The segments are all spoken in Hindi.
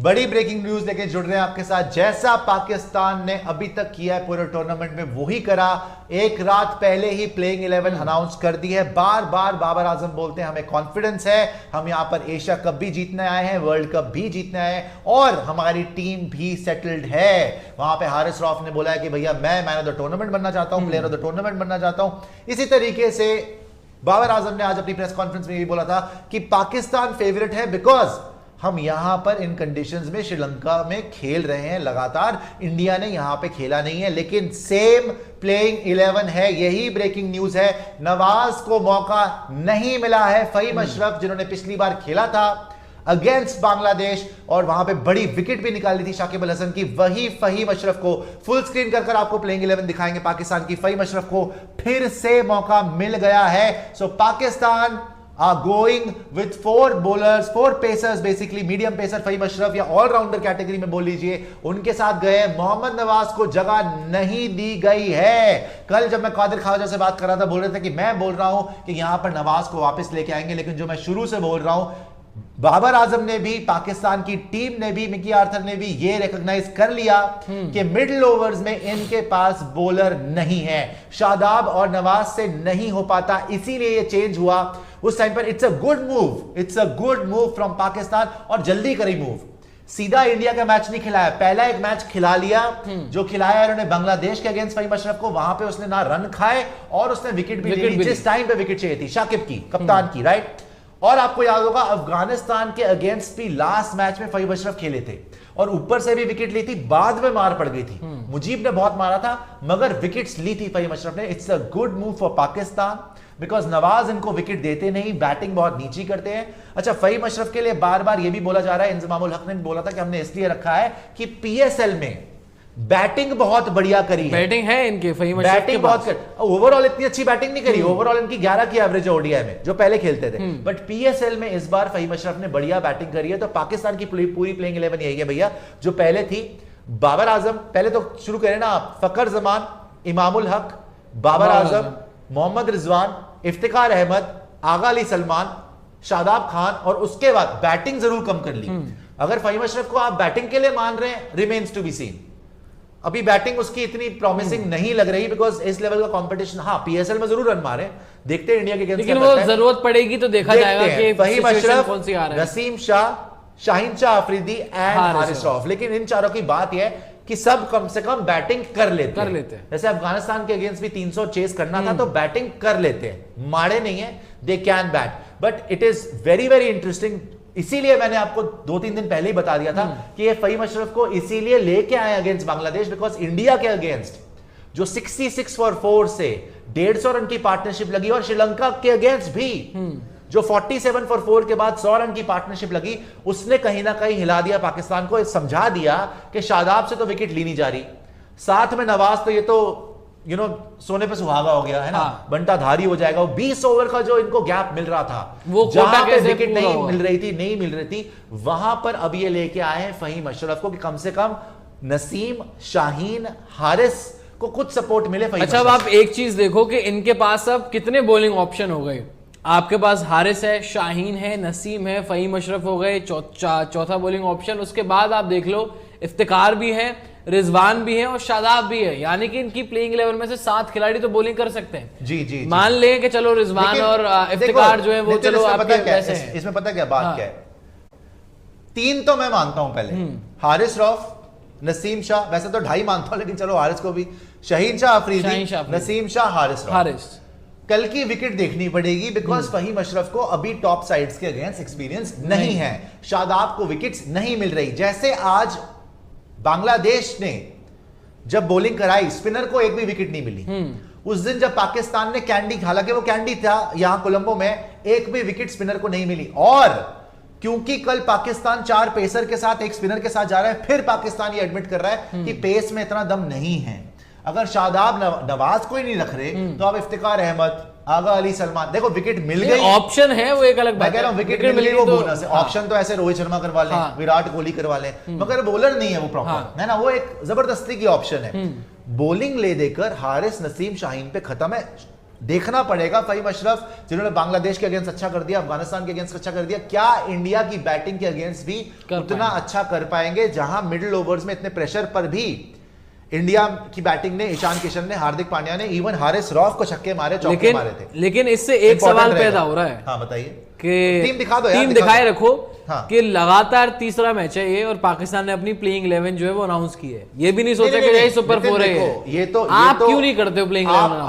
बड़ी ब्रेकिंग न्यूज लेके जुड़ रहे हैं आपके साथ। जैसा पाकिस्तान ने अभी तक किया है पूरे टूर्नामेंट में वही करा। एक रात पहले ही प्लेइंग 11 अनाउंस कर दी है। बार बार बाबर आजम बोलते हैं हमें कॉन्फिडेंस है, हम यहां पर एशिया कप भी जीतने आए हैं, वर्ल्ड कप भी जीतने आए हैं और हमारी टीम भी सेटल्ड है। वहां पे हारिस रऊफ ने बोला है कि भैया मैं मैन ऑफ द टूर्नामेंट बनना चाहता हूं, प्लेयर ऑफ द टूर्नामेंट बनना चाहता हूं। इसी तरीके से बाबर आजम ने आज अपनी प्रेस कॉन्फ्रेंस में भी बोला था कि पाकिस्तान फेवरेट है बिकॉज हम यहां पर इन कंडीशंस में श्रीलंका में खेल रहे हैं लगातार। इंडिया ने यहां पे खेला नहीं है, लेकिन सेम प्लेइंग 11 है। यही ब्रेकिंग न्यूज है। नवाज को मौका नहीं मिला है। फहीम अशरफ जिन्होंने पिछली बार खेला था अगेंस्ट बांग्लादेश और वहां पे बड़ी विकेट भी निकाली थी शाकिब अल हसन की, वही फहीम अशरफ को फुल स्क्रीन कर आपको प्लेइंग 11 दिखाएंगे पाकिस्तान की। फहीम अशरफ को फिर से मौका मिल गया है। So Pakistan are going with 4 bowlers, 4 pacers basically, medium pacer Faheem Ashraf या ऑलराउंडर कैटेगरी में बोल लीजिए, उनके साथ गए। मोहम्मद नवाज को जगह नहीं दी गई है। कल जब मैं कादिर ख्वाजा से बात कर रहा था बोल रहे थे कि मैं बोल रहा हूं कि यहां पर नवाज को वापस लेके आएंगे, लेकिन जो मैं शुरू से बोल रहा हूं बाबर आजम ने भी, पाकिस्तान की टीम ने भी, मिकी आर्थर ने भी ये रिकॉग्नाइज कर लिया कि मिडिल ओवर्स में इनके पास बॉलर नहीं है। शादाब और नवाज से नहीं हो पाता, इसीलिए ये चेंज हुआ उस टाइम पर। It's a good move, it's a good move from Pakistan और जल्दी करी मूव। सीधा इंडिया का मैच नहीं खिलाया, पहला एक मैच खिला लिया जो खिलाया उन्होंने बांग्लादेश के अगेंस्ट फहीम अशरफ को। वहां पे उसने ना रन खाए और उसने विकेट भी ली जिस टाइम पे विकेट चाहिए थी शाकिब की, कप्तान की, राइट। और आपको याद होगा अफगानिस्तान के अगेंस्ट भी लास्ट मैच में फहीम अशरफ खेले थे और ऊपर से भी विकेट ली थी, बाद में मार पड़ गई थी। मुजीब ने बहुत मारा था मगर विकेट्स ली थी फहीम अशरफ ने। It's a good move for Pakistan because Nawaz इनको विकेट देते नहीं, बैटिंग बहुत नीची करते हैं। अच्छा, फहीम अशरफ के लिए बार बार यह भी बोला जा रहा है, इंजमामुल हक ने बोला था कि हमने इसलिए रखा है कि पीएसएल में बैटिंग बहुत बढ़िया करी है। बैटिंग है इनके, फहीम अशरफ बैटिंग बहुत कर, ओवरऑल इतनी अच्छी बैटिंग नहीं करी। ओवरऑल इनकी 11 की एवरेज ओडीआई में जो पहले खेलते थे, बट पीएसएल में इस बार फहीम अशरफ ने बढ़िया बैटिंग करी है। तो पाकिस्तान की पूरी प्लेइंग 11 यही है भैया जो पहले थी। बाबर आजम, पहले तो शुरू करें ना आप, फखर जमान, इमामुल हक, बाबर आजम, मोहम्मद रिजवान, इफ्तिकार अहमद, आगा अली सलमान, शादाब खान और उसके बाद बैटिंग जरूर कम कर ली। अगर फहीम अशरफ को आप बैटिंग के लिए मान रहे हैं, रिमेन्स टू बी सीन। अभी बैटिंग उसकी इतनी प्रॉमिसिंग नहीं लग रही बिकॉज इस लेवल का कंपटीशन। हाँ, पीएसएल में जरूर रन मारे, देखते हैं इंडिया के अगेंस्ट, लेकिन वो जरूरत पड़ेगी तो देखा जाएगा कि फहीम अशरफ, कौन सी आ रहा है। नसीम शाह, शाहीन शाह अफरीदी एंड हारिस रऊफ। लेकिन इन चारों की बात यह है कि सब कम से कम बैटिंग कर लेते हैं। जैसे अफगानिस्तान के अगेंस्ट भी 300 चेस करना था तो बैटिंग कर लेते हैं, मारे नहीं है, they can bat. But it is very very interesting. इसीलिए मैंने आपको 2-3 दिन पहले ही बता दिया था कि ये फहीम अशरफ को इसीलिए लेके आए अगेंस्ट बांग्लादेश बिकॉज इंडिया के अगेंस्ट जो 66 फॉर 4 से 150 रन की पार्टनरशिप लगी और श्रीलंका के अगेंस्ट भी जो 47 फॉर 4 के बाद 100 रन की पार्टनरशिप लगी, उसने कहीं ना कहीं हिला दिया पाकिस्तान को, समझा दिया कि शादाब से तो विकेट ली नहीं जा रही, साथ में नवाज तो ये तो सोने पे सुहागा हो गया है ना। बंटा धारी हो जाएगा। 20 ओवर का जो इनको गैप मिल रहा था, वो जहां पे विकेट नहीं मिल रही थी वहां पर अब ये लेके आए हैं फहीम अशरफ को कि कम से कम नसीम, शाहीन, हारिस को कुछ सपोर्ट मिले। अच्छा, अब आप एक चीज देखो कि इनके पास अब कितने बॉलिंग ऑप्शन हो गए। आपके पास हारिस है, शाहीन है, नसीम है, फहीम अशरफ हो गए, चौथा बॉलिंग ऑप्शन। उसके बाद आप देख लो इफ्तिकार भी है, रिजवान भी है और शादाब भी है। यानी कि इनकी प्लेइंग 11 में से 7 खिलाड़ी तो बॉलिंग कर सकते हैं। जी मान लें कि चलो रिजवान और इफ्तिकार जो है वो चलो आपके वैसे हैं। इसमें पता क्या बात क्या है, 3 तो मैं मानता हूं पहले, हारिस रऊफ, नसीम शाह, वैसे तो 2.5 मानता हूं लेकिन चलो हारिस को भी, शाहीन शाह अफरीदी, नसीम शाह, हारिस। कल की विकेट देखनी पड़ेगी बिकॉज फहीम अशरफ को अभी टॉप साइड्स के अगेंस्ट एक्सपीरियंस नहीं है। शादाब को विकेट्स नहीं मिल रही। जैसे आज बांग्लादेश ने जब बॉलिंग कराई, स्पिनर को एक भी विकेट नहीं मिली। उस दिन जब पाकिस्तान ने कैंडी, हालांकि वो कैंडी था यहां कोलंबो में, एक भी विकेट स्पिनर को नहीं मिली। और क्योंकि कल पाकिस्तान 4 पेसर के साथ एक स्पिनर के साथ जा रहा है, फिर पाकिस्तान ये एडमिट कर रहा है कि पेस में इतना दम नहीं है। अगर शादाब नवाज को ही नहीं रख रहे तो आप इफ्तिकार अहमद, आगा अली सलमान, देखो विकेट मिल गई, ऑप्शन है वो एक अलग बात है। विकेट मिल गई वो बोनस है। ऑप्शन तो ऐसे रोहित शर्मा करवा लें, विराट कोहली करवा लें, मगर बॉलर नहीं है वो प्रॉपर, है ना, वो एक जबरदस्ती की ऑप्शन है। बॉलिंग ले देकर हारिस, नसीम, शाहीन पे खत्म है। देखना पड़ेगा फहीम अशरफ जिन्होंने बांग्लादेश के अगेंस्ट अच्छा कर दिया, अफगानिस्तान के अगेंस्ट अच्छा कर दिया, क्या इंडिया की बैटिंग के अगेंस्ट भी उतना अच्छा कर पाएंगे, जहां मिडिल ओवर्स में इतने प्रेशर पर भी इंडिया की बैटिंग ने, ईशान किशन ने, हार्दिक पांड्या ने, इवन हारिस रॉफ को छक्के मारे, चौके मारे थे। लेकिन इससे एक सवाल पैदा हो रहा है। हाँ बताइए कि टीम दिखा दो यार, टीम दिखाए रखो। हाँ। कि लगातार तीसरा मैच है ये और पाकिस्तान ने अपनी प्लेइंग 11 जो है वो अनाउंस की है। ये भी नहीं सोचा कि यही सुपर 4 है। ये तो आप क्यों नहीं करते हो प्लेइंग 11?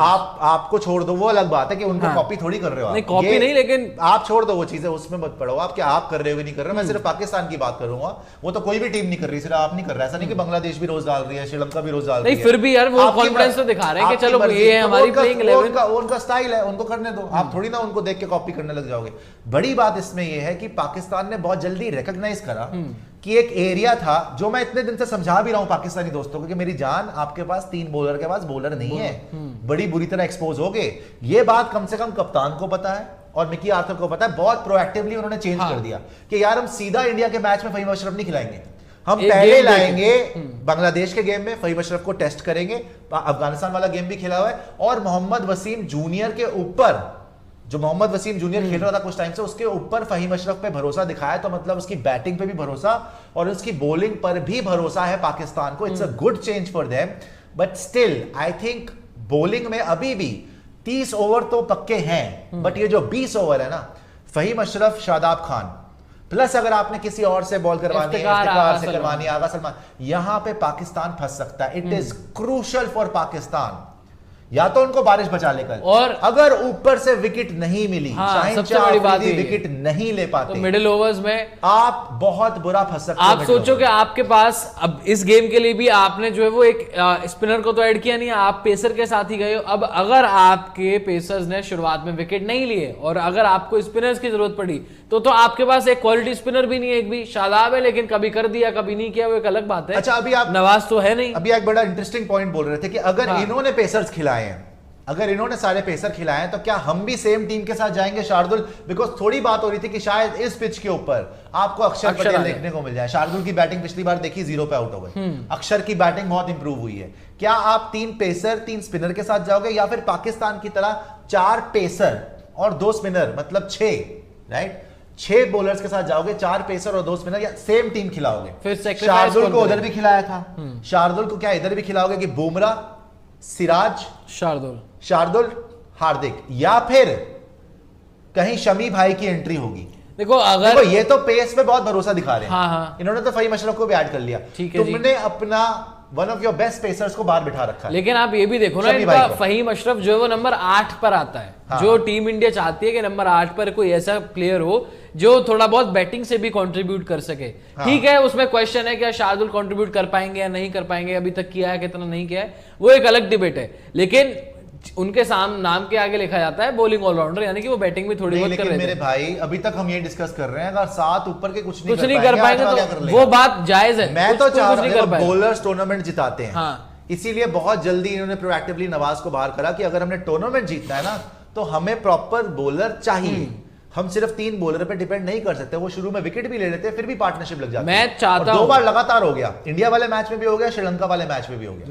आपको छोड़ दो, वो अलग बात है कि उनको कॉपी थोड़ी कर रहे हो। नहीं कॉपी नहीं, लेकिन आप छोड़ दो वो चीजें, उसमें मत पड़ो आप, क्या आप कर रहे हो कि नहीं कर रहे हो। मैं सिर्फ पाकिस्तान की बात करूंगा, वो तो कोई भी टीम नहीं कर रही, सिर्फ आप नहीं कर रहा। ऐसा नहीं कि बांग्लादेश भी रोज डाल रही है, श्रीलंका भी रोज डाल रही है। नहीं फिर भी यार वो कॉन्फिडेंस तो दिखा रहे हैं कि चलो ये है हमारी प्लेइंग 11। उनका स्टाइल है, उनको करने दो। आप थोड़ी ना उनको देख के कॉपी करने लग जाओगे। बड़ी बात इसमें यह है कि पाकिस्तान ने बहुत जल्दी रिकॉग्नाइज करा कि एक एरिया था, जो मैं इतने दिन से समझा भी रहा हूं पाकिस्तानी दोस्तों को कि मेरी जान, आपके पास 3 बॉलर के पास बॉलर नहीं है, बड़ी बुरी तरह एक्सपोज हो गए। ये बात कम से कम कप्तान को पता है और मिकी आर्थर को पता है। बहुत प्रोएक्टिवली उन्होंने चेंज कर दिया कि यार हम सीधा इंडिया के मैच में फहीम अशरफ नहीं खिलाएंगे, हम पहले लाएंगे बांग्लादेश के गेम में फहीम अशरफ को टेस्ट करेंगे। अफगानिस्तान वाला गेम भी खेला हुआ है और मोहम्मद वसीम जूनियर के ऊपर, जो मोहम्मद वसीम जूनियर खेल रहा था कुछ टाइम से, उसके ऊपर फहीम अशरफ पे भरोसा दिखाया, तो मतलब उसकी बैटिंग पे भी भरोसा और उसकी बॉलिंग पर भी भरोसा है पाकिस्तान को। It's a good change for them, but still I think bowling में अभी भी 30 ओवर तो पक्के हैं, बट ये जो 20 ओवर है ना, फहीम अशरफ, शादाब खान प्लस अगर आपने किसी और से बॉल करवानी है, इफ्तिकार से करवानी है, आगा सलमान, यहां पे पाकिस्तान फंस सकता है। It is crucial for Pakistan. या तो उनको बारिश बचा लेकर, और अगर ऊपर से विकेट नहीं मिली, सबसे बड़ी बात है विकेट नहीं ले पाते, तो मिडिल ओवर्स में आप बहुत बुरा फंस सकते हैं। आप सोचो कि आपके पास अब इस गेम के लिए भी आपने जो है वो एक स्पिनर को तो ऐड किया नहीं, आप पेसर के साथ ही गए हो। अब अगर आपके पेसर्स ने शुरुआत में विकेट नहीं लिए और अगर आपको स्पिनर्स की जरूरत पड़ी तो आपके पास एक क्वालिटी स्पिनर भी नहीं है। एक भी शादाब है, लेकिन कभी कर दिया कभी नहीं किया, वो एक अलग बात है। अच्छा अभी आप नवाज तो है नहीं। अभी एक बड़ा इंटरेस्टिंग पॉइंट बोल रहे थे कि अगर इन्होंने पेसर्स खिलाए हैं, अगर इन्होंने सारे पेसर खिलाए हैं, तो क्या हम भी सेम टीम के साथ जाएंगे शार्दुल? बिकॉज थोड़ी बात हो रही थी कि शायद इस पिच के ऊपर आपको अक्षर पटेल देखने को मिल जाए। शार्दुल की बैटिंग पिछली बार देखी 0 पे आउट हो गए, अक्षर की बैटिंग बहुत इंप्रूव हुई है। क्या आप 3 पेसर 3 स्पिनर के साथ जाओगे, या फिर पाकिस्तान की तरह 4 पेसर और 2 स्पिनर, मतलब 6, राइट, 6 बॉलर्स के साथ जाओगे, 4 पेसर और 2 स्पिनर, या सेम टीम खिलाओगे? फिर शार्दुल को उधर भी खिलाया था, शार्दुल को क्या इधर भी खिलाओगे कि बुमराह, सिराज, शार्दुल, हार्दिक, या फिर कहीं शमी भाई की एंट्री होगी? देखो अगर ये तो पेस पे बहुत भरोसा दिखा रहे हैं। हाँ। इन्होंने तो फहीम अशरफ को भी ऐड कर लिया। तुमने अपना one of your best pacers को बाहर बिठा रखा है। लेकिन आप ये भी देखो ना, इनका फहीम अशरफ जो है वो नंबर 8 पर आता है। हाँ। जो टीम इंडिया चाहती है कि नंबर 8 पर कोई ऐसा प्लेयर हो जो थोड़ा बहुत बैटिंग से भी कंट्रीब्यूट कर सके। हाँ। ठीक है, उसमें क्वेश्चन है कि शार्दुल कंट्रीब्यूट कर पाएंगे या नहीं कर पाएंगे, अभी तक किया है कितना नहीं किया है, वो एक अलग डिबेट है। लेकिन उनके नाम के आगे लिखा जाता है बॉलिंग ऑलराउंडर, यानी कि वो बैटिंग भी थोड़ी बहुत कर रहे हैं। मेरे भाई अभी तक हम ये डिस्कस कर रहे हैं, अगर 7 ऊपर के कुछ नहीं कर पाएंगे तो वो बात जायज है। मैं तो चाह रहा हूं बॉलर्स टूर्नामेंट जिताते हैं। हाँ। इसीलिए बहुत जल्दी इन्होंने प्रोएक्टिवली नवाज को बाहर करा कि अगर हमने टूर्नामेंट जीतना है ना, तो हमें प्रॉपर बॉलर चाहिए। हम सिर्फ 3 बॉलर पे डिपेंड नहीं कर सकते। वो शुरू में विकेट भी ले लेते हैं, फिर भी पार्टनरशिप लग जाती है। मैं चाहता हूं, 2 बार लगातार हो गया, इंडिया वाले मैच में भी हो गया, श्रीलंका वाले मैच में भी हो गया।